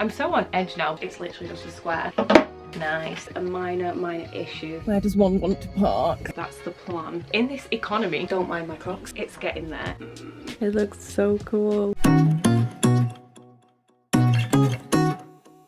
I'm so on edge now. It's literally just a square. Nice. A minor issue. Where does one want to park? That's the plan. In this economy, don't mind my Crocs, it's getting there. It looks so cool.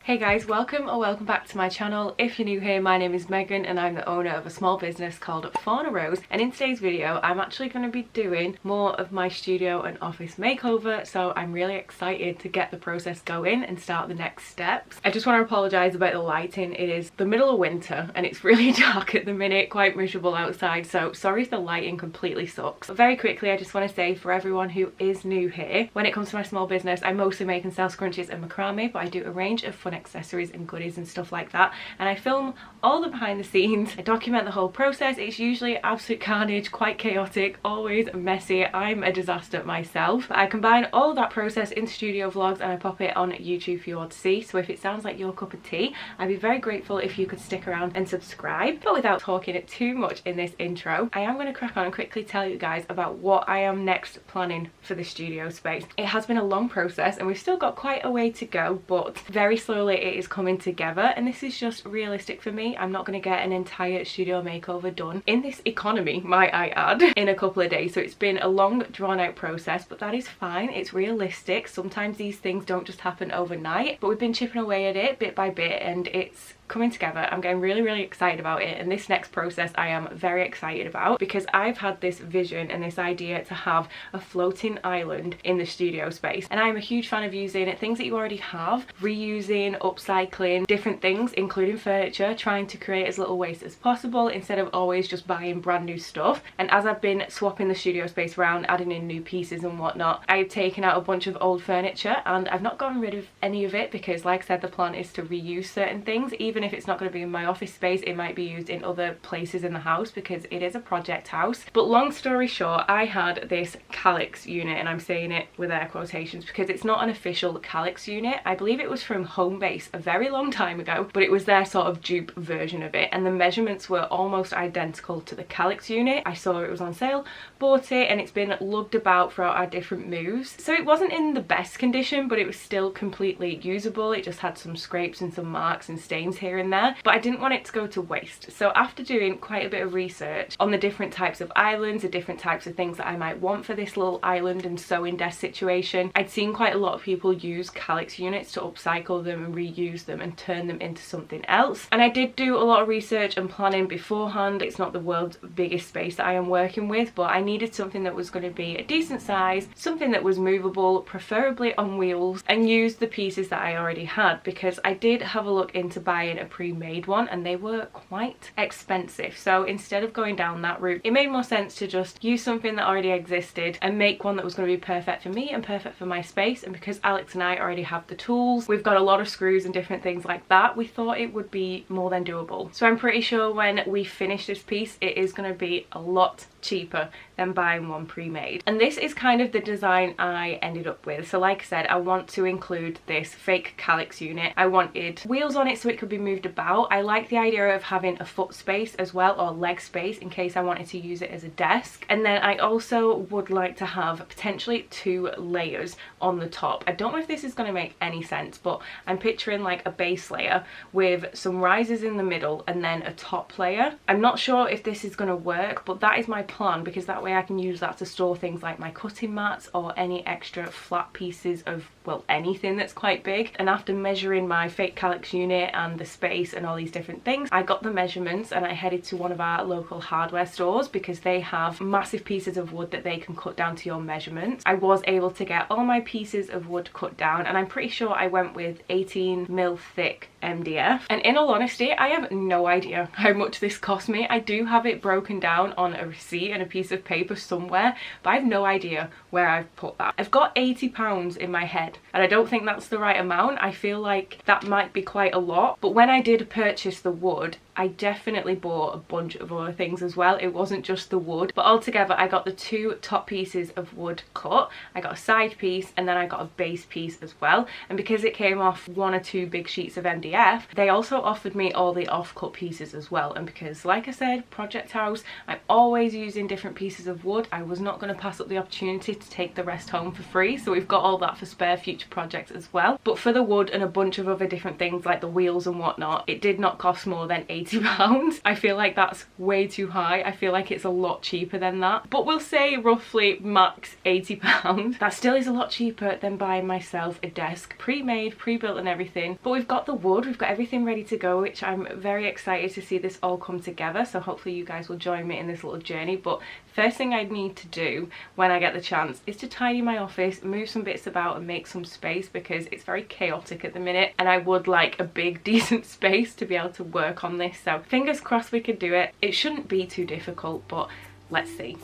Hey guys, welcome back to my channel. If you're new here, my name is Megan and I'm the owner of a small business called Fauna, and in today's video I'm actually going to be doing more of my studio and office makeover, so I'm really excited to get the process going and start the next steps. I just want to apologise about the lighting. It is the middle of winter and it's really dark at the minute, quite miserable outside, so sorry if the lighting completely sucks. But very quickly, I just want to say for everyone who is new here, when it comes to my small business, I mostly make and sell scrunchies and macrame, but I do a range of fun accessories and goodies and stuff like that, and I film all the behind the scenes. I document the whole process. It's usually absolute carnage, quite chaotic, always messy. I'm a disaster myself, but I combine all of that process into studio vlogs and I pop it on YouTube for you all to see. So if it sounds like your cup of tea, I'd be very grateful if you could stick around and subscribe. But without talking it too much in this intro, I am going to crack on and quickly tell you guys about what I am next planning for the studio space. It has been a long process and we've still got quite a way to go, but very slowly it is coming together, and this is just realistic for me. I'm not going to get an entire studio makeover done in this economy, might I add, in a couple of days. So it's been a long drawn out process, but that is fine. It's realistic. Sometimes these things don't just happen overnight, but we've been chipping away at it bit by bit and it's coming together. I'm getting really excited about it, and this next process I am very excited about because I've had this vision and this idea to have a floating island in the studio space, and I'm a huge fan of using things that you already have, reusing, upcycling different things including furniture, trying to create as little waste as possible instead of always just buying brand new stuff. And as I've been swapping the studio space around, adding in new pieces and whatnot, I've taken out a bunch of old furniture and I've not gotten rid of any of it because, like I said, the plan is to reuse certain things. Even if it's not going to be in my office space, it might be used in other places in the house because it is a project house. But long story short, I had this calyx unit, and I'm saying it with air quotations because it's not an official calyx unit. I believe it was from Homebase a very long time ago, but it was their sort of dupe version of it, and the measurements were almost identical to the calyx unit. I saw it was on sale, bought it, and it's been lugged about throughout our different moves. So it wasn't in the best condition, but it was still completely usable. It just had some scrapes and some marks and stains here and there, but I didn't want it to go to waste. So after doing quite a bit of research on the different types of islands, the different types of things that I might want for this little island and sewing desk situation, I'd seen quite a lot of people use calyx units to upcycle them and reuse them and turn them into something else. And I did do a lot of research and planning beforehand. It's not the world's biggest space that I am working with, but I needed something that was going to be a decent size, something that was movable, preferably on wheels, and use the pieces that I already had, because I did have a look into buying a pre-made one and they were quite expensive. So instead of going down that route, it made more sense to just use something that already existed and make one that was going to be perfect for me and perfect for my space. And because Alex and I already have the tools, we've got a lot of screws and different things like that, we thought it would be more than doable. So I'm pretty sure when we finish this piece, it is going to be a lot cheaper than buying one pre-made. And this is kind of the design I ended up with. So like I said, I want to include this fake calyx unit. I wanted wheels on it so it could be moved about. I like the idea of having a foot space as well, or leg space, in case I wanted to use it as a desk. And then I also would like to have potentially 2 layers on the top. I don't know if this is going to make any sense, but I'm picturing like a base layer with some rises in the middle and then a top layer. I'm not sure if this is going to work, but that is my plan, because that way I can use that to store things like my cutting mats or any extra flat pieces of, well, anything that's quite big. And after measuring my fake calyx unit and the space and all these different things, I got the measurements and I headed to one of our local hardware stores because they have massive pieces of wood that they can cut down to your measurements. I was able to get all my pieces of wood cut down, and I'm pretty sure I went with 18mm thick MDF. And in all honesty, I have no idea how much this cost me. I do have it broken down on a receipt and a piece of paper somewhere, but I have no idea where I've put that. I've got £80 in my head and I don't think that's the right amount. I feel like that might be quite a lot, but when I did purchase the wood, I definitely bought a bunch of other things as well. It wasn't just the wood, but altogether I got the 2 top pieces of wood cut, I got a side piece, and then I got a base piece as well. And because it came off 1 or 2 big sheets of MDF, they also offered me all the off-cut pieces as well. And because, like I said, project house, I'm always using different pieces of wood, I was not going to pass up the opportunity to take the rest home for free, so we've got all that for spare future projects as well. But for the wood and a bunch of other different things like the wheels and whatnot, it did not cost more than £80. I feel like that's way too high. I feel like it's a lot cheaper than that, but we'll say roughly max £80. That still is a lot cheaper than buying myself a desk pre-made, pre-built and everything. But we've got the wood, we've got everything ready to go, which I'm very excited to see this all come together. So hopefully you guys will join me in this little journey. But first thing I need to do when I get the chance is to tidy my office, move some bits about and make some space, because it's very chaotic at the minute and I would like a big decent space to be able to work on this. So fingers crossed we could do it. It shouldn't be too difficult, but let's see.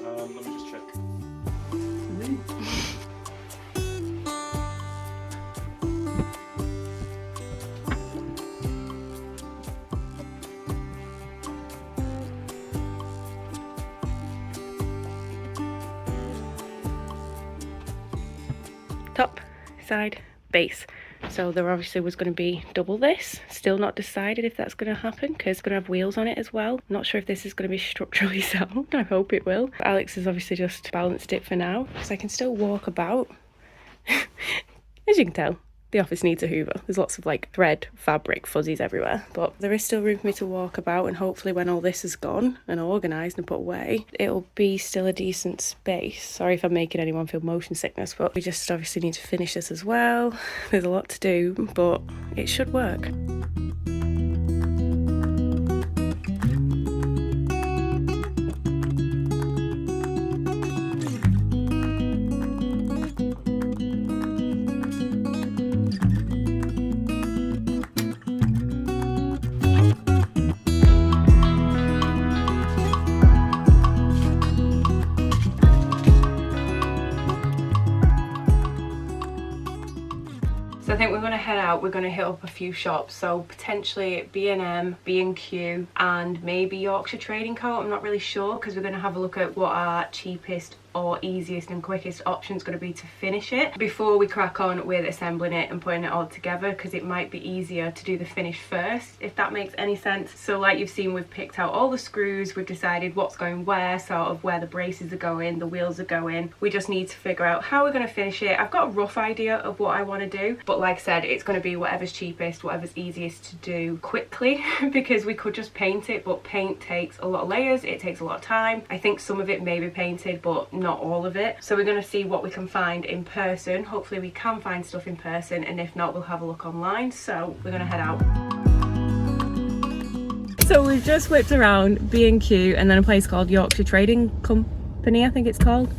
Let me just check. Top, side, base. So there obviously was going to be double this. Still not decided if that's going to happen, because it's going to have wheels on it as well. Not sure if this is going to be structurally sound. I hope it will. Alex has obviously just balanced it for now, because I can still walk about. As you can tell, the office needs a hoover. There's lots of like thread, fabric, fuzzies everywhere, but there is still room for me to walk about, and hopefully when all this is gone and organised and put away, it'll be still a decent space. Sorry if I'm making anyone feel motion sickness, but we just obviously need to finish this as well. There's a lot to do, but it should work. I think we're going to head out, we're going to hit up a few shops, so potentially B&M, B&Q and maybe Yorkshire Trading Co. I'm not really sure, because we're going to have a look at what our cheapest or easiest and quickest option is going to be to finish it before we crack on with assembling it and putting it all together, because it might be easier to do the finish first, if that makes any sense. So like you've seen, we've picked out all the screws, we've decided what's going where, sort of where the braces are going, the wheels are going. We just need to figure out how we're going to finish it. I've got a rough idea of what I want to do, but like I said, it's going to be whatever's cheapest, whatever's easiest to do quickly, because we could just paint it, but paint takes a lot of layers, it takes a lot of time. I think some of it may be painted, but not all of it. So we're going to see what we can find in person. Hopefully we can find stuff in person, and if not, we'll have a look online. So we're going to head out. So we've just whipped around B&Q and then a place called Yorkshire Trading Company, I think it's called.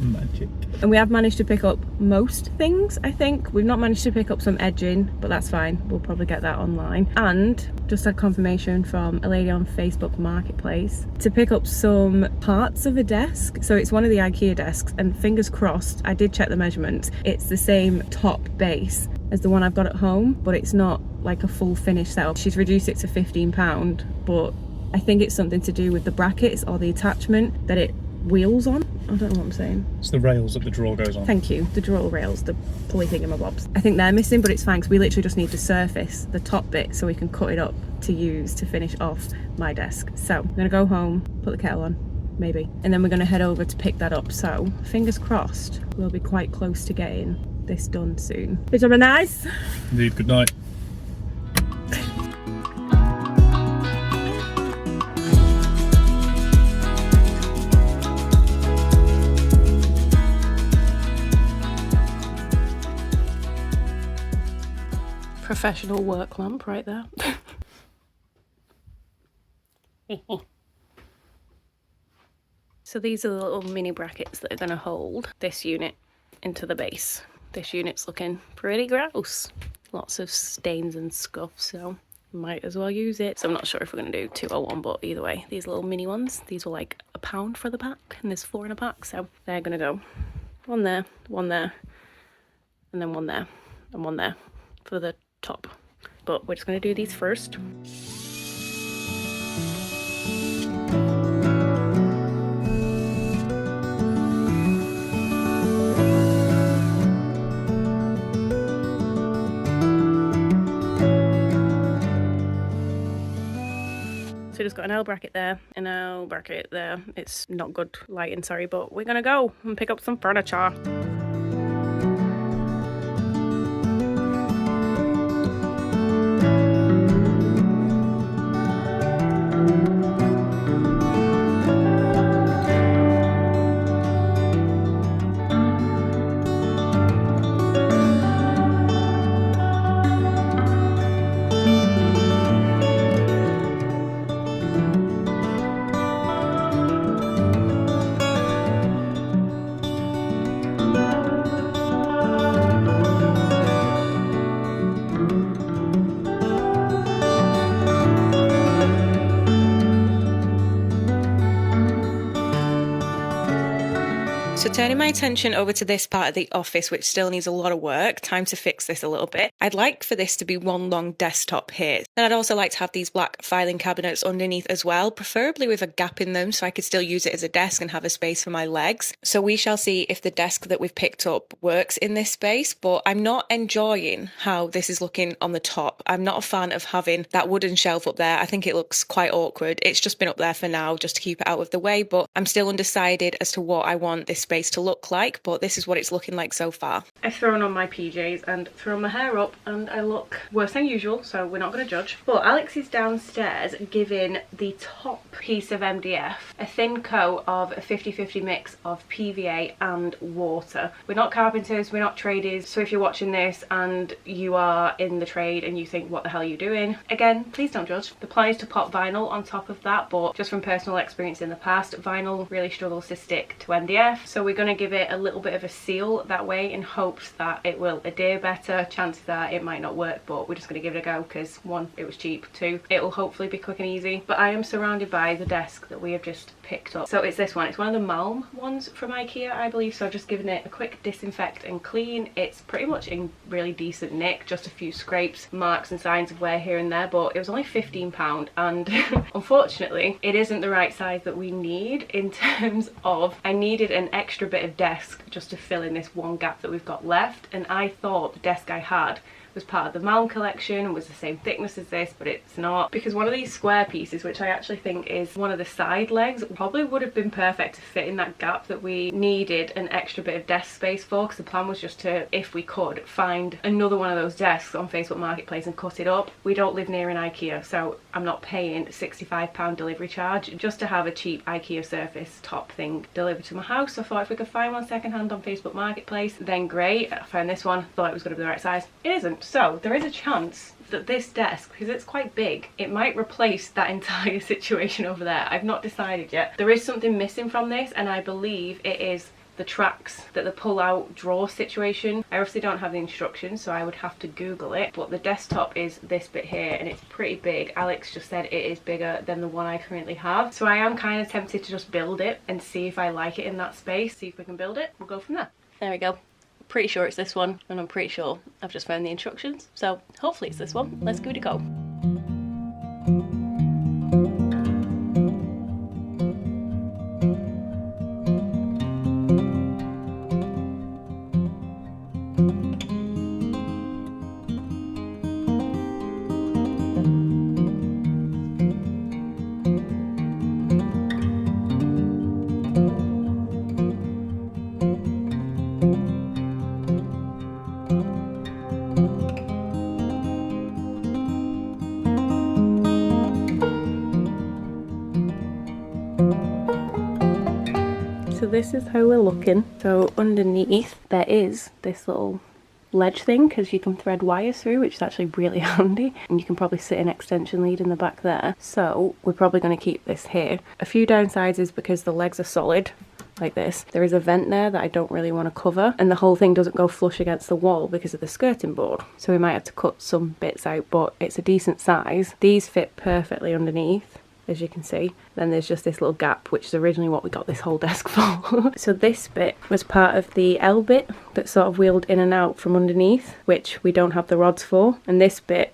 Magic. And we have managed to pick up most things, I think. We've not managed to pick up some edging, but that's fine. We'll probably get that online. And just had confirmation from a lady on Facebook Marketplace to pick up some parts of a desk. So it's one of the IKEA desks, and fingers crossed, I did check the measurements. It's the same top base as the one I've got at home, but it's not like a full finished setup. She's reduced it to £15, but I think it's something to do with the brackets or the attachment that it wheels on. I don't know what I'm saying. It's the rails that the drawer goes on. Thank you. The drawer rails, the pulley thingamabobs. I think they're missing, but it's fine because we literally just need to surface the top bit so we can cut it up to use to finish off my desk. So I'm gonna go home, put the kettle on, maybe. And then we're going to head over to pick that up. So fingers crossed, we'll be quite close to getting this done soon. Is that nice? Indeed, good night. Professional work lamp right there. So these are the little mini brackets that are going to hold this unit into the base. This unit's looking pretty gross. Lots of stains and scuff, so might as well use it. So I'm not sure if we're going to do 2 or 1, but either way, these little mini ones, these were like £1 for the pack, and there's 4 in a pack, so they're going to go 1 there, and then 1 there, and 1 there for the top. But we're just going to do these first. So just got an L bracket there, an L bracket there. It's not good lighting, sorry, but we're gonna go and pick up some furniture. So turning my attention over to this part of the office, which still needs a lot of work, time to fix this a little bit. I'd like for this to be one long desktop here. And I'd also like to have these black filing cabinets underneath as well, preferably with a gap in them so I could still use it as a desk and have a space for my legs. So we shall see if the desk that we've picked up works in this space, but I'm not enjoying how this is looking on the top. I'm not a fan of having that wooden shelf up there. I think it looks quite awkward. It's just been up there for now just to keep it out of the way, but I'm still undecided as to what I want this space to look like, but this is what it's looking like so far. I've thrown on my PJs and thrown my hair up and I look worse than usual, so we're not going to judge. But Alex is downstairs giving the top piece of MDF a thin coat of a 50-50 mix of PVA and water. We're not carpenters, we're not traders, so if you're watching this and you are in the trade and you think what the hell are you doing, again, please don't judge. The plan is to pop vinyl on top of that, but just from personal experience in the past, vinyl really struggles to stick to MDF, so we're going to give it a little bit of a seal that way in hopes that it will adhere better. Chances are it might not work, but we're just going to give it a go because 1, it was cheap, 2, it will hopefully be quick and easy. But I am surrounded by the desk that we have just picked up. So it's this one. It's one of the Malm ones from IKEA, I believe. So I've just given it a quick disinfect and clean. It's pretty much in really decent nick, just a few scrapes, marks and signs of wear here and there, but it was only £15 and unfortunately it isn't the right size that we need in terms of I needed an extra bit of desk just to fill in this one gap that we've got left, and I thought the desk I had was part of the Malm collection and was the same thickness as this, but it's not, because one of these square pieces, which I actually think is one of the side legs, probably would have been perfect to fit in that gap that we needed an extra bit of desk space for, because the plan was just to, if we could, find another one of those desks on Facebook Marketplace and cut it up. We don't live near an IKEA, so I'm not paying £65 delivery charge just to have a cheap IKEA surface top thing delivered to my house. So I thought if we could find one second hand on Facebook Marketplace, then great. I found this one, thought it was going to be the right size. It isn't. So there is a chance that this desk, because it's quite big, it might replace that entire situation over there. I've not decided yet. There is something missing from this, and I believe it is the tracks that the pull-out drawer situation. I obviously don't have the instructions, so I would have to Google it, but the desktop is this bit here and it's pretty big. Alex just said it is bigger than the one I currently have, so I am kind of tempted to just build it and see if I like it in that space, see if we can build it. We'll go from there. There we go. Pretty sure it's this one, and I'm pretty sure I've just found the instructions, so hopefully it's this one. Let's give it a go. So this is how we're looking. So underneath there is this little ledge thing because you can thread wires through, which is actually really handy, and you can probably sit an extension lead in the back there. So we're probably going to keep this here. A few downsides is because the legs are solid like this, there is a vent there that I don't really want to cover, and the whole thing doesn't go flush against the wall because of the skirting board, so we might have to cut some bits out, but it's a decent size. These fit perfectly underneath, as you can see. Then there's just this little gap, which is originally what we got this whole desk for. So this bit was part of the L bit that sort of wheeled in and out from underneath, which we don't have the rods for, and this bit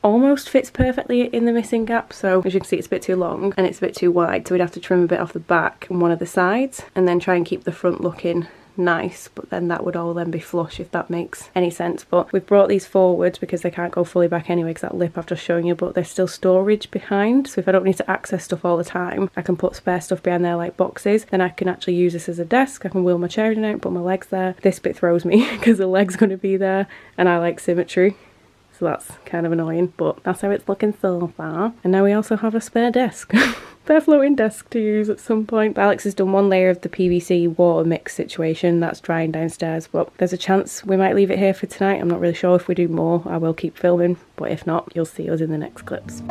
almost fits perfectly in the missing gap. So as you can see, it's a bit too long and it's a bit too wide, so we'd have to trim a bit off the back and one of the sides, and then try and keep the front looking nice, but then that would all then be flush, if that makes any sense. But we've brought these forwards because they can't go fully back anyway, because that lip I've just shown you, but there's still storage behind, so if I don't need to access stuff all the time, I can put spare stuff behind there like boxes. Then I can actually use this as a desk. I can wheel my chair in and out, put my legs there. This bit throws me because the leg's going to be there and I like symmetry, so that's kind of annoying, but that's how it's looking so far. And now we also have a spare desk. Spare floating desk to use at some point. But Alex has done one layer of the PVC water mix situation that's drying downstairs, but there's a chance we might leave it here for tonight. I'm not really sure. If we do more, I will keep filming, but if not, you'll see us in the next clips.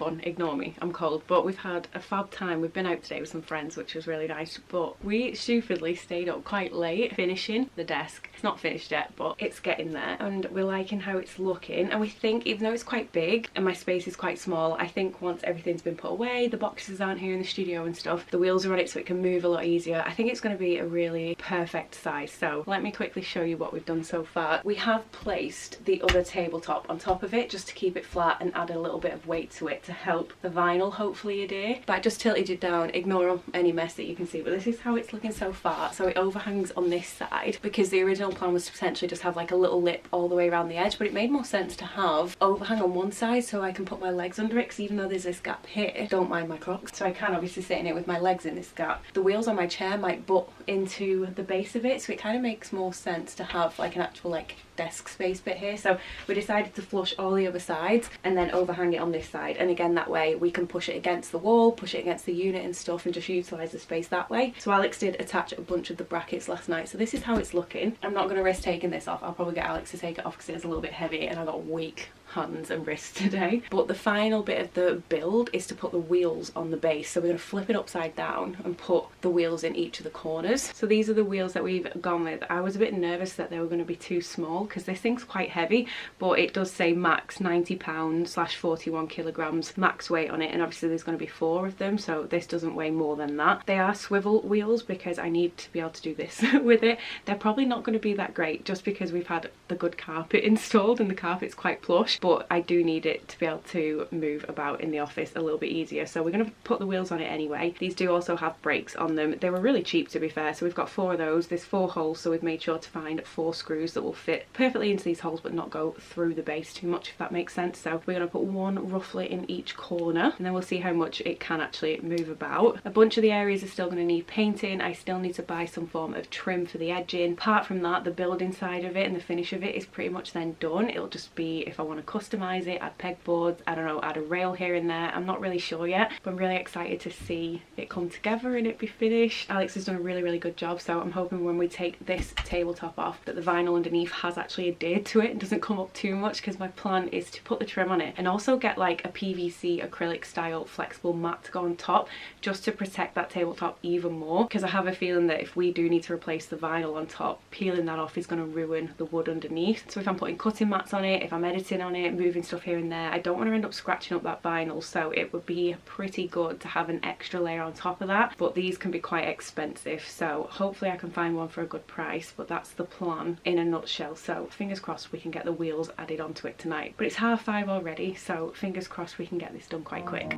On, ignore me, I'm cold, but we've had a fab time. We've been out today with some friends, which was really nice, but we stupidly stayed up quite late finishing the desk. It's not finished yet, but it's getting there, and we're liking how it's looking. And we think, even though it's quite big and my space is quite small, I think once everything's been put away, the boxes aren't here in the studio and stuff, the wheels are on it so it can move a lot easier, I think it's going to be a really perfect size. So let me quickly show you what we've done so far. We have placed the other tabletop on top of it just to keep it flat and add a little bit of weight to it to help the vinyl hopefully adhere. But I just tilted it down, ignore any mess that you can see, but this is how it's looking so far. So it overhangs on this side because the original plan was to potentially just have like a little lip all the way around the edge, but it made more sense to have overhang on one side so I can put my legs under it, because even though there's this gap here, don't mind my Crocs, so I can obviously sit in it with my legs in this gap. The wheels on my chair might butt into the base of it, so it kind of makes more sense to have like an actual like desk space bit here. So we decided to flush all the other sides and then overhang it on this side, and again that way we can push it against the wall, push it against the unit and stuff, and just utilise the space that way. So Alex did attach a bunch of the brackets last night, so this is how it's looking. I'm not going to risk taking this off. I'll probably get Alex to take it off because it's a little bit heavy and I got weak hands and wrists today. But the final bit of the build is to put the wheels on the base, so we're going to flip it upside down and put the wheels in each of the corners. So these are the wheels that we've gone with. I was a bit nervous that they were going to be too small because this thing's quite heavy, but it does say max 90 pounds / 41 kilograms max weight on it, and obviously there's going to be 4 of them, so this doesn't weigh more than that. They are swivel wheels because I need to be able to do this with it. They're probably not going to be that great just because we've had the good carpet installed and the carpet's quite plush, but I do need it to be able to move about in the office a little bit easier, so we're going to put the wheels on it anyway. These do also have brakes on them. They were really cheap, to be fair, so we've got 4 of those. There's 4 holes, so we've made sure to find 4 screws that will fit perfectly into these holes but not go through the base too much, if that makes sense. So we're going to put 1 roughly in each corner, and then we'll see how much it can actually move about. A bunch of the areas are still going to need painting. I still need to buy some form of trim for the edging. Apart from that, the building side of it and the finish of it is pretty much then done. It'll just be, if I want to customise it, add pegboards, I don't know, add a rail here and there. I'm not really sure yet, but I'm really excited to see it come together and it be finished. Alex has done a really good job, so I'm hoping when we take this tabletop off that the vinyl underneath has actually adhered to it and doesn't come up too much, because my plan is to put the trim on it and also get like a PVC acrylic style flexible mat to go on top, just to protect that tabletop even more, because I have a feeling that if we do need to replace the vinyl on top, peeling that off is going to ruin the wood underneath. So if I'm putting cutting mats on it, if I'm editing on it, moving stuff here and there, I don't want to end up scratching up that vinyl, so it would be pretty good to have an extra layer on top of that, but these can be quite expensive, so hopefully I can find one for a good price. But that's the plan in a nutshell, so fingers crossed we can get the wheels added onto it tonight. But it's 5:30 already, so fingers crossed we can get this done quite quick.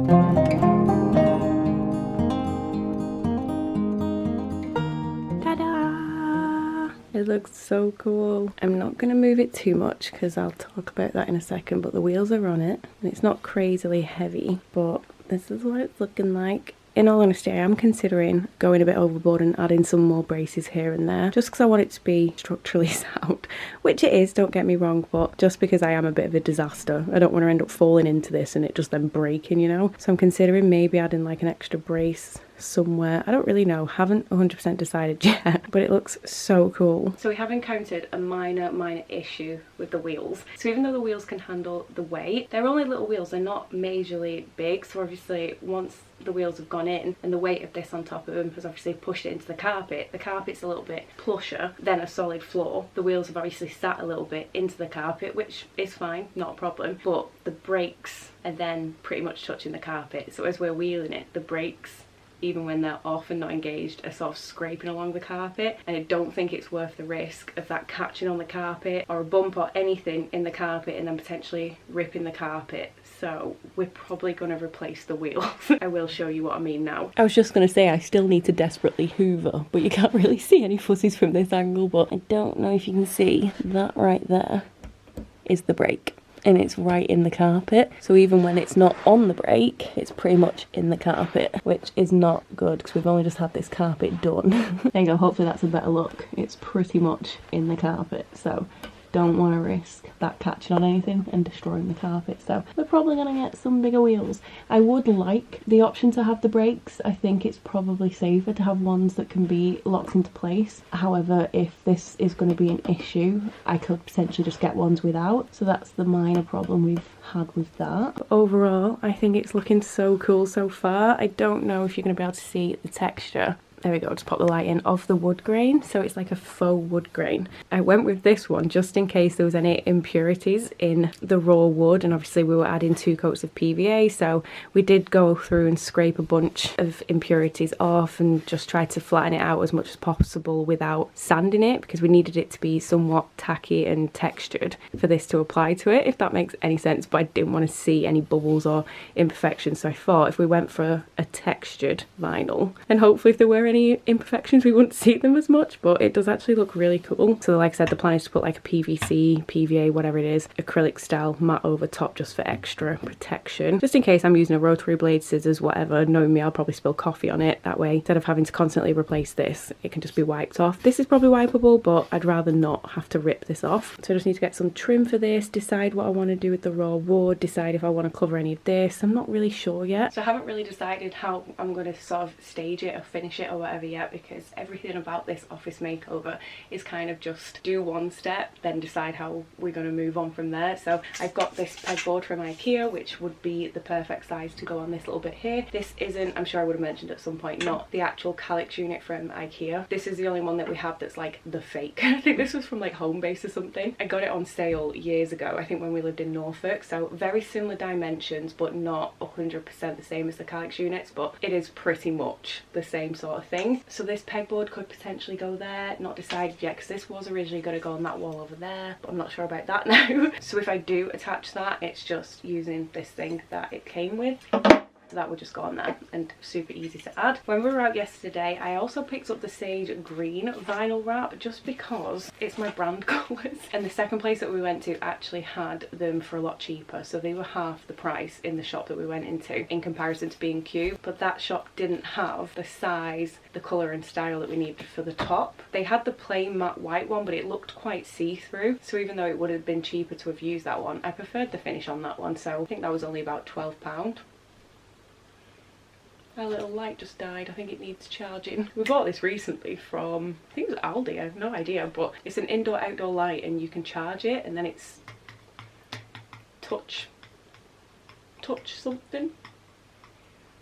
Ta-da! It looks so cool. I'm not going to move it too much because I'll talk about that in a second, but the wheels are on it and it's not crazily heavy, but this is what it's looking like. In all honesty, I am considering going a bit overboard and adding some more braces here and there, just because I want it to be structurally sound, which it is, don't get me wrong, but just because I am a bit of a disaster, I don't want to end up falling into this and it just then breaking, you know? So I'm considering maybe adding like an extra brace somewhere. I don't really know, haven't 100% decided yet, but it looks so cool. So we have encountered a minor issue with the wheels. So even though the wheels can handle the weight, they're only little wheels, they're not majorly big, so obviously once the wheels have gone in and the weight of this on top of them has obviously pushed it into the carpet's a little bit plusher than a solid floor. The wheels have obviously sat a little bit into the carpet, which is fine, not a problem, but the brakes are then pretty much touching the carpet. So as we're wheeling it, the brakes, even when they're off and not engaged, are sort of scraping along the carpet, and I don't think it's worth the risk of that catching on the carpet or a bump or anything in the carpet and then potentially ripping the carpet. So we're probably going to replace the wheels. I will show you what I mean now. I was just going to say I still need to desperately hoover, but you can't really see any fuzzies from this angle, but I don't know if you can see that right there is the brake. And it's right in the carpet, so even when it's not on the brake, it's pretty much in the carpet, which is not good because we've only just had this carpet done. There you go, hopefully that's a better look. It's pretty much in the carpet, so don't want to risk that catching on anything and destroying the carpet, so we're probably going to get some bigger wheels. I would like the option to have the brakes. I think it's probably safer to have ones that can be locked into place. However, if this is going to be an issue, I could potentially just get ones without, so that's the minor problem we've had with that. But overall, I think it's looking so cool so far. I don't know if you're going to be able to see the texture. There we go, just pop the light in, of the wood grain, so it's like a faux wood grain. I went with this one just in case there was any impurities in the raw wood, and obviously we were adding 2 coats of PVA, so we did go through and scrape a bunch of impurities off and just try to flatten it out as much as possible without sanding it, because we needed it to be somewhat tacky and textured for this to apply to it, if that makes any sense, but I didn't want to see any bubbles or imperfections, so I thought if we went for a textured vinyl, and hopefully if there were any imperfections we wouldn't see them as much, but it does actually look really cool. So like I said, the plan is to put like a PVC, PVA, whatever it is, acrylic style mat over top just for extra protection, just in case I'm using a rotary blade, scissors, whatever. Knowing me, I'll probably spill coffee on it. That way, instead of having to constantly replace this, it can just be wiped off. This is probably wipeable, but I'd rather not have to rip this off. So I just need to get some trim for this, decide what I want to do with the raw wood, decide if I want to cover any of this. I'm not really sure yet. So I haven't really decided how I'm going to sort of stage it or finish it or whatever yet, because everything about this office makeover is kind of just do one step, then decide how we're going to move on from there. So I've got this pegboard from IKEA, which would be the perfect size to go on this little bit here. This isn't, I'm sure I would have mentioned at some point, not the actual calyx unit from IKEA. This is the only one that we have that's like the fake. I think this was from like Homebase or something. I got it on sale years ago, I think when we lived in Norfolk, so very similar dimensions but not 100% the same as the calyx units, but it is pretty much the same sort of thing. So this pegboard could potentially go there, not decided yet because this was originally going to go on that wall over there, but I'm not sure about that now. So if I do attach that, it's just using this thing that it came with. So that would just go on there and super easy to add. When we were out yesterday, I also picked up the sage green vinyl wrap just because it's my brand colours. And the second place that we went to actually had them for a lot cheaper. So they were half the price in the shop that we went into in comparison to B&Q. But that shop didn't have the size, the colour and style that we needed for the top. They had the plain matte white one, but it looked quite see-through. So even though it would have been cheaper to have used that one, I preferred the finish on that one. So I think that was only about £12. Our little light just died. I think it needs charging. We bought this recently from, I think it was Aldi, I have no idea, but it's an indoor-outdoor light and you can charge it and then it's touch something.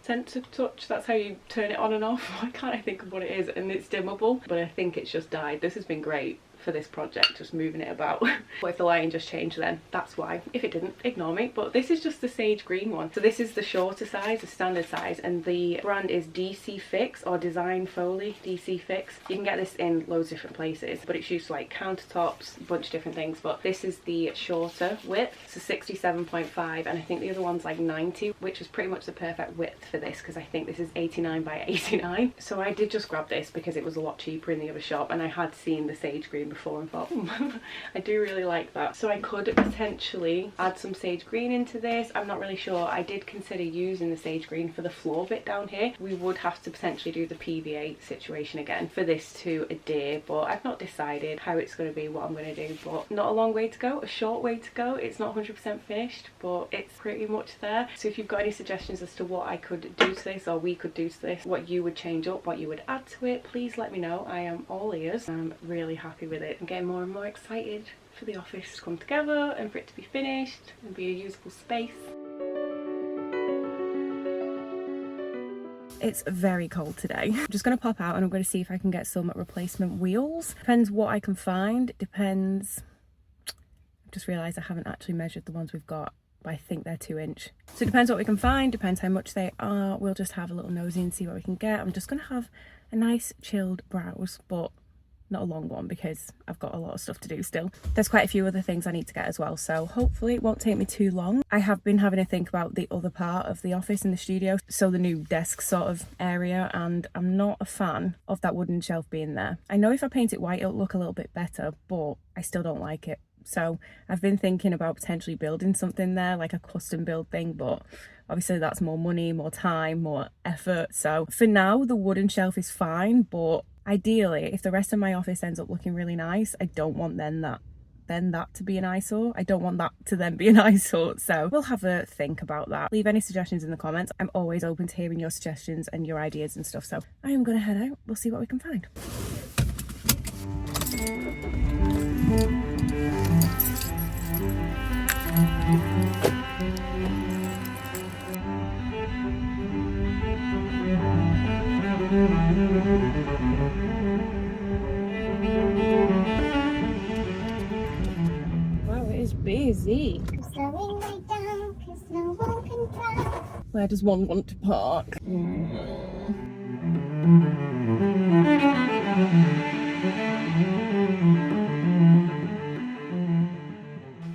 Sensor touch, that's how you turn it on and off. Why can't I think of what it is? And it's dimmable, but I think it's just died. This has been great for this project, just moving it about. But if the lighting just changed, then that's why. If it didn't, ignore me. But this is just the sage green one. So this is the shorter size, the standard size, and the brand is DC Fix or Design Foley DC Fix. You can get this in loads of different places, but it's used for like countertops, a bunch of different things. But this is the shorter width, so 67.5, and I think the other one's like 90, which is pretty much the perfect width for this, because I think this is 89 by 89. So I did just grab this because it was a lot cheaper in the other shop, and I had seen the sage green before and thought, I do really like that. So I could potentially add some sage green into this. I'm not really sure. I did consider using the sage green for the floor bit down here. We would have to potentially do the PVA situation again for this to adhere, but I've not decided how it's going to be, what I'm going to do. But not a long way to go, a short way to go. It's not 100% finished, but it's pretty much there. So if you've got any suggestions as to what I could do to this, or we could do to this, what you would change up, what you would add to it, please let me know. I am all ears. I'm really happy with it. I'm getting more and more excited for the office to come together and for it to be finished and be a usable space. It's very cold today. I'm just going to pop out and I'm going to see if I can get some replacement wheels. Depends what I can find. Depends. I've just realised I haven't actually measured the ones we've got, but I think they're 2-inch. So it depends what we can find, depends how much they are. We'll just have a little nosy and see what we can get. I'm just going to have a nice chilled browse, but not a long one because I've got a lot of stuff to do still. There's quite a few other things I need to get as well, so hopefully it won't take me too long. I have been having to think about the other part of the office in the studio, so the new desk sort of area, and I'm not a fan of that wooden shelf being there. I know if I paint it white it'll look a little bit better, but I still don't like it. So I've been thinking about potentially building something there, like a custom build thing, but obviously that's more money, more time, more effort. So for now the wooden shelf is fine, but ideally if the rest of my office ends up looking really nice, I don't want that to be an eyesore. I don't want that to then be an eyesore. So we'll have a think about that. Leave any suggestions in the comments. I'm always open to hearing your suggestions and your ideas and stuff. So I am gonna head out. We'll see what we can find. Wow, it is busy. Slowing right down, 'cause no one can drive. Where does one want to park?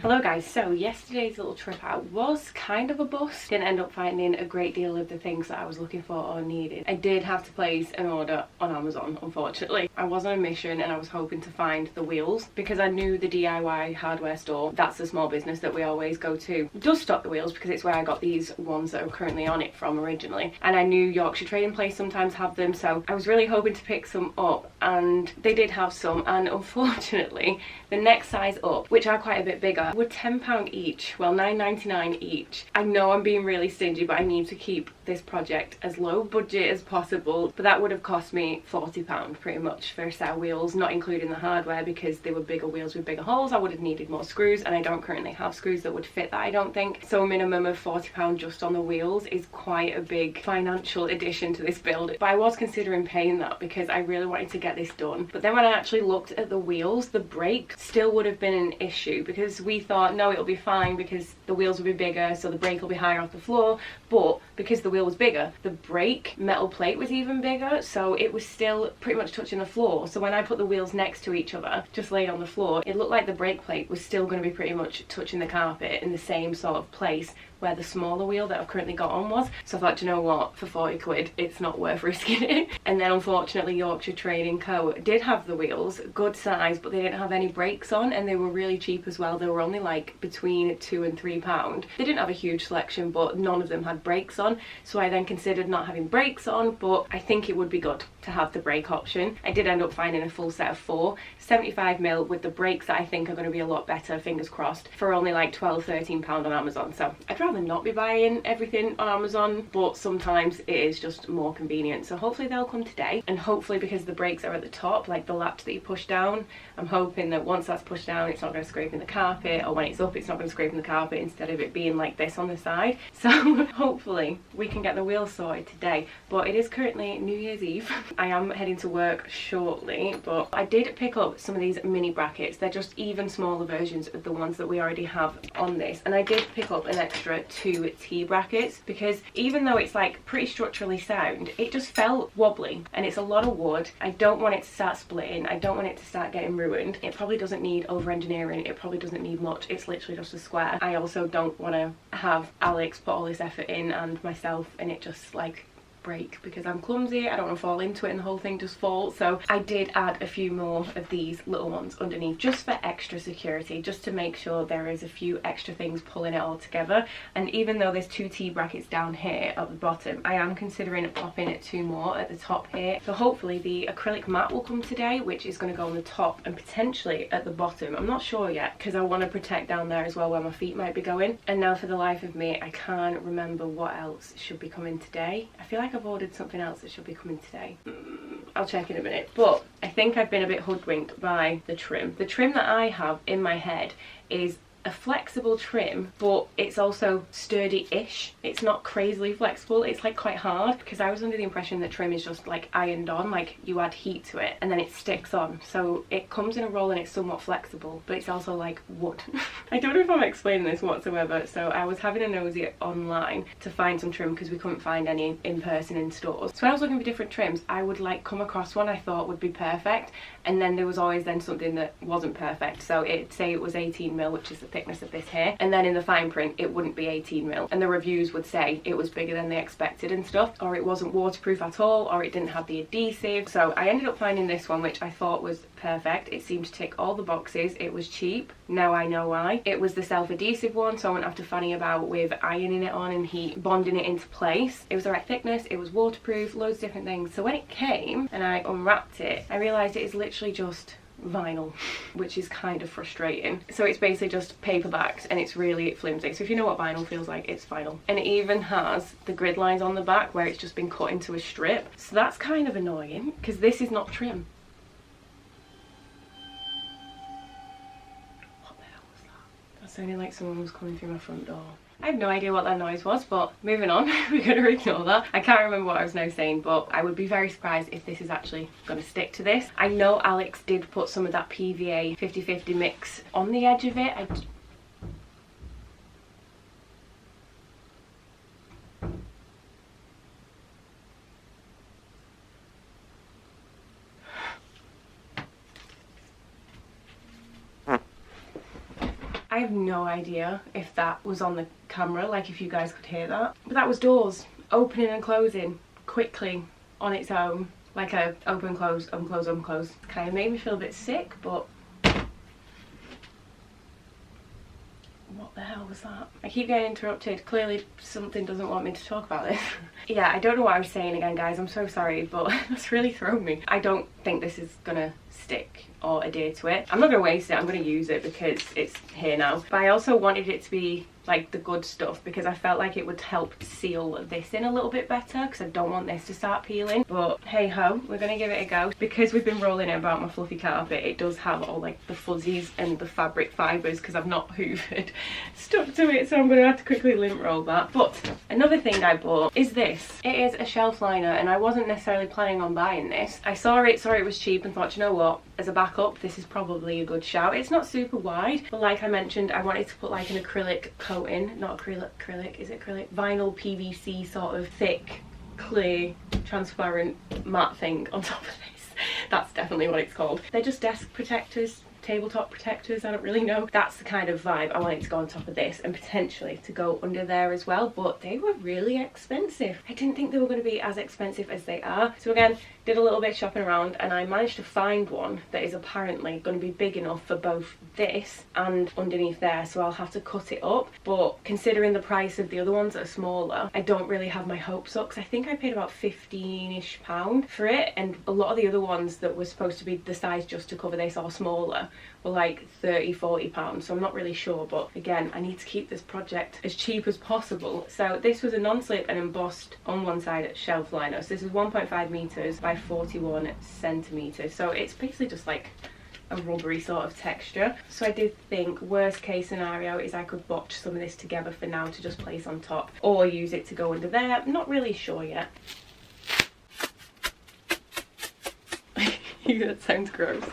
Hello guys, so yesterday's little trip out was kind of a bust. Didn't end up finding a great deal of the things that I was looking for or needed. I did have to place an order on Amazon, unfortunately. I was on a mission and I was hoping to find the wheels because I knew the DIY hardware store, that's the small business that we always go to, does stock the wheels because it's where I got these ones that are currently on it from originally. And I knew Yorkshire Trading Place sometimes have them, so I was really hoping to pick some up, and they did have some, and unfortunately the next size up, which are quite a bit bigger, were £10 each. Well, £9.99 each. I know I'm being really stingy, but I need to keep this project as low budget as possible, but that would have cost me £40 pretty much for a set of wheels, not including the hardware, because they were bigger wheels with bigger holes. I would have needed more screws, and I don't currently have screws that would fit that, I don't think. So a minimum of £40 just on the wheels is quite a big financial addition to this build, but I was considering paying that because I really wanted to get this done. But then when I actually looked at the wheels, the brake still would have been an issue, because we thought, no, it'll be fine because the wheels will be bigger, so the brake will be higher off the floor. But because the wheel was bigger, the brake metal plate was even bigger, so it was still pretty much touching the floor. So when I put the wheels next to each other, just laid on the floor, it looked like the brake plate was still going to be pretty much touching the carpet in the same sort of place where the smaller wheel that I've currently got on was. So I thought, do you know what, for 40 quid it's not worth risking it. And then unfortunately Yorkshire Trading Co did have the wheels, good size, but they didn't have any brakes on, and they were really cheap as well. They were only like between £2 and £3. They didn't have a huge selection, but none of them had brakes on, so I then considered not having brakes on, but I think it would be good to have the brake option. I did end up finding a full set of 4 75mm with the brakes that I think are going to be a lot better, fingers crossed, for only like £12–13 on Amazon. So I'd rather not be buying everything on Amazon, but sometimes it is just more convenient. So hopefully they'll come today, and hopefully because the brakes are at the top, like the latch that you push down, I'm hoping that once that's pushed down it's not going to scrape in the carpet, or when it's up it's not going to scrape in the carpet, instead of it being like this on the side. So hopefully hopefully we can get the wheels sorted today. But it is currently New Year's Eve. I am heading to work shortly, but I did pick up some of these mini brackets. They're just even smaller versions of the ones that we already have on this, and I did pick up an extra 2 T brackets because even though it's like pretty structurally sound, it just felt wobbly, and it's a lot of wood. I don't want it to start splitting. I don't want it to start getting ruined. It probably doesn't need over engineering. It probably doesn't need much. It's literally just a square. I also don't want to have Alex put all this effort in and myself and it just like break because I'm clumsy. I don't want to fall into it and the whole thing just falls. So I did add a few more of these little ones underneath just for extra security, just to make sure there is a few extra things pulling it all together. And even though there's 2 T brackets down here at the bottom, I am considering popping 2 more at the top here. So hopefully the acrylic mat will come today, which is going to go on the top and potentially at the bottom. I'm not sure yet because I want to protect down there as well where my feet might be going. And now for the life of me, I can't remember what else should be coming today. I feel like I've ordered something else that should be coming today. I'll check in a minute. But I think I've been a bit hoodwinked by the trim. The trim that I have in my head is a flexible trim, but it's also sturdy-ish. It's not crazily flexible. It's like quite hard because I was under the impression that trim is just like ironed on, like you add heat to it and then it sticks on. So it comes in a roll and it's somewhat flexible, but it's also like wood. I don't know if I'm explaining this whatsoever. So I was having a nosy online to find some trim because we couldn't find any in person in stores. So when I was looking for different trims, I would like come across one I thought would be perfect, and then there was always then something that wasn't perfect. So it'd say it was 18mm, which is the thickness of this here, and then in the fine print it wouldn't be 18mm, and the reviews would say it was bigger than they expected and stuff, or it wasn't waterproof at all, or it didn't have the adhesive. So I ended up finding this one, which I thought was perfect. It seemed to tick all the boxes. It was cheap. Now I know why. It was the self-adhesive one, so I wouldn't have to fanny about with ironing it on and heat bonding it into place. It was the right thickness. It was waterproof, loads of different things. So when it came and I unwrapped it, I realised it is literally just vinyl, which is kind of frustrating. So it's basically just paperbacked and it's really flimsy. So if you know what vinyl feels like, it's vinyl. And it even has the grid lines on the back where it's just been cut into a strip. So that's kind of annoying because this is not trim. What the hell was that? That sounded like someone was coming through my front door. I have no idea what that noise was, but moving on, we're going to ignore that. I can't remember what I was now saying, but I would be very surprised if this is actually going to stick to this. I know Alex did put some of that PVA 50-50 mix on the edge of it. I have no idea if that was on the camera, like if you guys could hear that. But that was doors opening and closing quickly on its own, like a open, close, open, close, open, close. Kind of made me feel a bit sick, but what the hell was that? I keep getting interrupted. Clearly something doesn't want me to talk about this. Yeah, I don't know what I was saying again, guys. I'm so sorry, but that's really thrown me. I don't think this is gonna stick or adhere to it. I'm not gonna waste it. I'm gonna use it because it's here now. But I also wanted it to be like the good stuff because I felt like it would help seal this in a little bit better because I don't want this to start peeling. But hey ho, we're gonna give it a go. Because we've been rolling it about my fluffy carpet, it does have all like the fuzzies and the fabric fibres because I've not hoovered stuck to it, so I'm gonna have to quickly lint roll that. But another thing I bought is this. It is a shelf liner and I wasn't necessarily planning on buying this. I saw it was cheap and thought, you know what, as a backup this is probably a good shout. It's not super wide, but like I mentioned, I wanted to put like an acrylic coating, not acrylic, is it acrylic? Vinyl PVC sort of thick, clear, transparent matte thing on top of this. That's definitely what it's called. They're just desk protectors, tabletop protectors, I don't really know. That's the kind of vibe I wanted to go on top of this and potentially to go under there as well, but they were really expensive. I didn't think they were going to be as expensive as they are. So again, did a little bit shopping around and I managed to find one that is apparently going to be big enough for both this and underneath there, so I'll have to cut it up. But considering the price of the other ones that are smaller, I don't really have my hopes up because I think I paid about £15-ish for it, and a lot of the other ones that were supposed to be the size just to cover this or smaller were like £30-40, so I'm not really sure. But again, I need to keep this project as cheap as possible. So this was a non-slip and embossed on one side shelf liner. So this is 1.5 meters by 41 centimeters, so it's basically just like a rubbery sort of texture. So I did think worst case scenario is I could botch some of this together for now to just place on top, or use it to go under there. I'm not really sure yet. That sounds gross.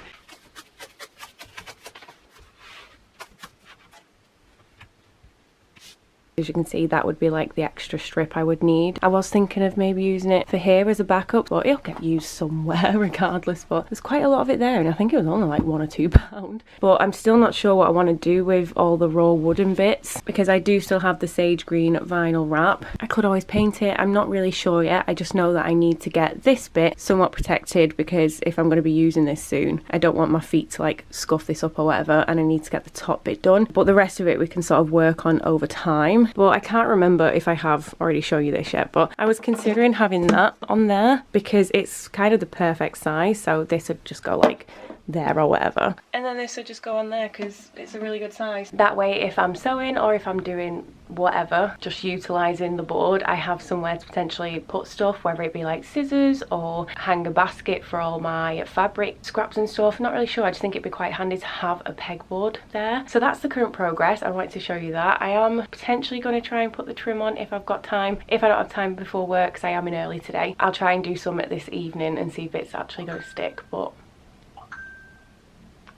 As you can see, that would be like the extra strip I would need. I was thinking of maybe using it for here as a backup, but it'll get used somewhere regardless. But there's quite a lot of it there, and I think it was only like £1 or £2. But I'm still not sure what I want to do with all the raw wooden bits, because I do still have the sage green vinyl wrap. I could always paint it. I'm not really sure yet. I just know that I need to get this bit somewhat protected, because if I'm going to be using this soon, I don't want my feet to like scuff this up or whatever, and I need to get the top bit done. But the rest of it we can sort of work on over time. But I can't remember if I have already shown you this yet, but I was considering having that on there because it's kind of the perfect size. So this would just go like there or whatever, and then this would just go on there because it's a really good size. That way, if I'm sewing or if I'm doing whatever, just utilizing the board, I have somewhere to potentially put stuff, whether it be like scissors or hang a basket for all my fabric scraps and stuff. Not really sure. I just think it'd be quite handy to have a pegboard there. So that's the current progress. I wanted to show you that. I am potentially going to try and put the trim on if I've got time. If I don't have time before work, because I am in early today, I'll try and do some at this evening and see if it's actually going to stick. But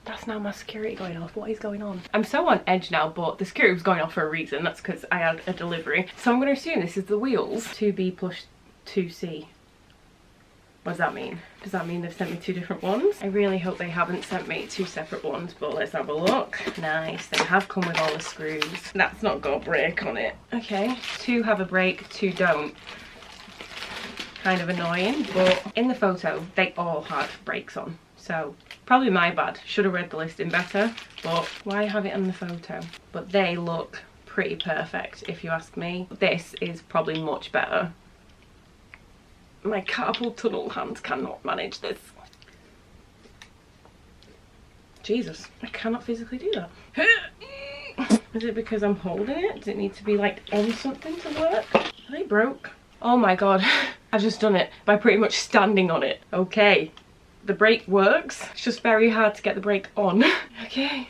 that's now my security going off. What is going on? I'm so on edge now, but the security was going off for a reason. That's because I had a delivery. So I'm going to assume this is the wheels 2B plus 2C. What does that mean? Does that mean they've sent me 2 different ones? I really hope they haven't sent me 2 separate ones, but let's have a look. Nice, they have come with all the screws. That's not got a break on it. Okay, 2 have a break, 2 don't. Kind of annoying, but in the photo, they all had brakes on. So probably my bad. Should have read the listing better, but why have it on the photo? But they look pretty perfect if you ask me. This is probably much better. My carpal tunnel hands cannot manage this. Jesus, I cannot physically do that. Is it because I'm holding it? Does it need to be like on something to work? Are they broke? Oh my god, I've just done it by pretty much standing on it. Okay, the brake works. It's just very hard to get the brake on. Okay,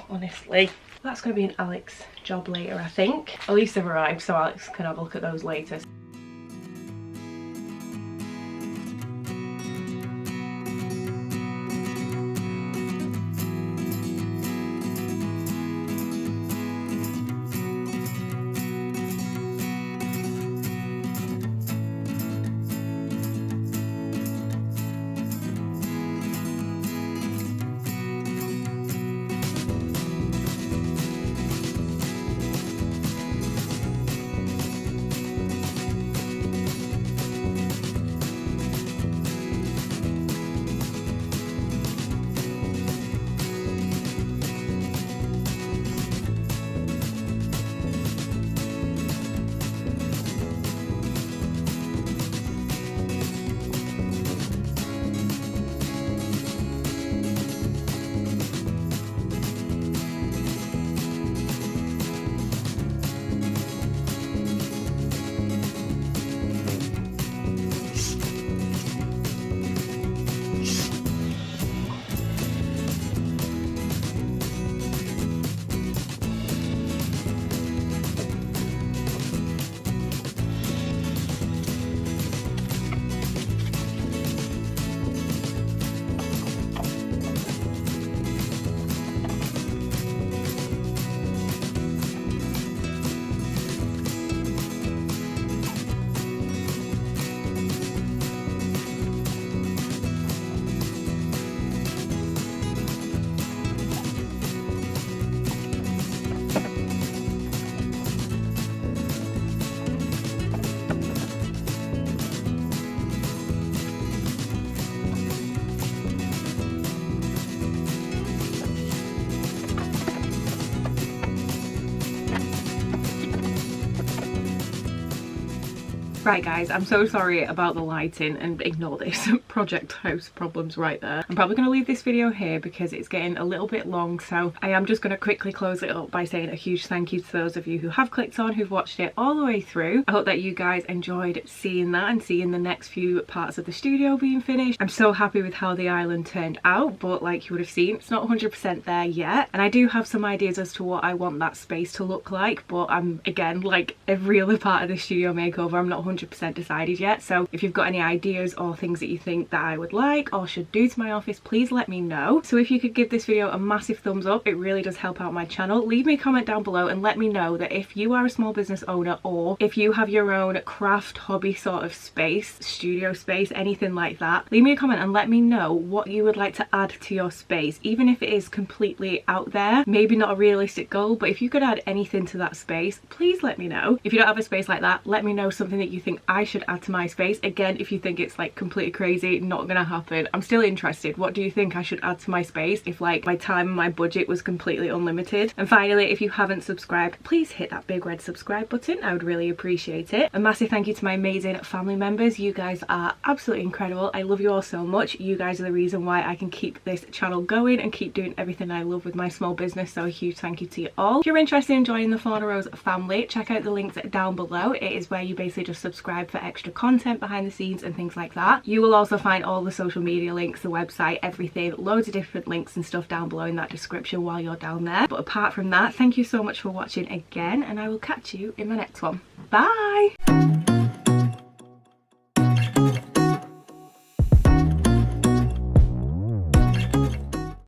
honestly. That's going to be an Alex job later, I think. At least they've arrived, so Alex can have a look at those later. Right guys, I'm so sorry about the lighting, and ignore this project house problems right there. I'm probably going to leave this video here because it's getting a little bit long, so I am just going to quickly close it up by saying a huge thank you to those of you who have clicked on, who've watched it all the way through. I hope that you guys enjoyed seeing that and seeing the next few parts of the studio being finished. I'm so happy with how the island turned out, but like you would have seen, it's not 100% there yet, and I do have some ideas as to what I want that space to look like, but I'm, again, like every other part of the studio makeover, I'm not 100% decided yet. So if you've got any ideas or things that you think that I would like or should do to my office, please let me know. So if you could give this video a massive thumbs up, it really does help out my channel. Leave me a comment down below and let me know that if you are a small business owner, or if you have your own craft hobby sort of space, studio space, anything like that, leave me a comment and let me know what you would like to add to your space, even if it is completely out there, maybe not a realistic goal, but if you could add anything to that space, please let me know. If you don't have a space like that, let me know something that you think I should add to my space. Again, if you think it's like completely crazy, not gonna happen, I'm still interested. What do you think I should add to my space if like my time and my budget was completely unlimited? And finally, if you haven't subscribed, please hit that big red subscribe button. I would really appreciate it. A massive thank you to my amazing family members. You guys are absolutely incredible. I love you all so much. You guys are the reason why I can keep this channel going and keep doing everything I love with my small business, so a huge thank you to you all. If you're interested in joining the Fauna Rose family, check out the links down below. It is where you basically just subscribe for extra content behind the scenes and things like that. You will also find all the social media links, the website, everything, loads of different links and stuff down below in that description while you're down there. But apart from that, thank you so much for watching again, and I will catch you in my next one. Bye!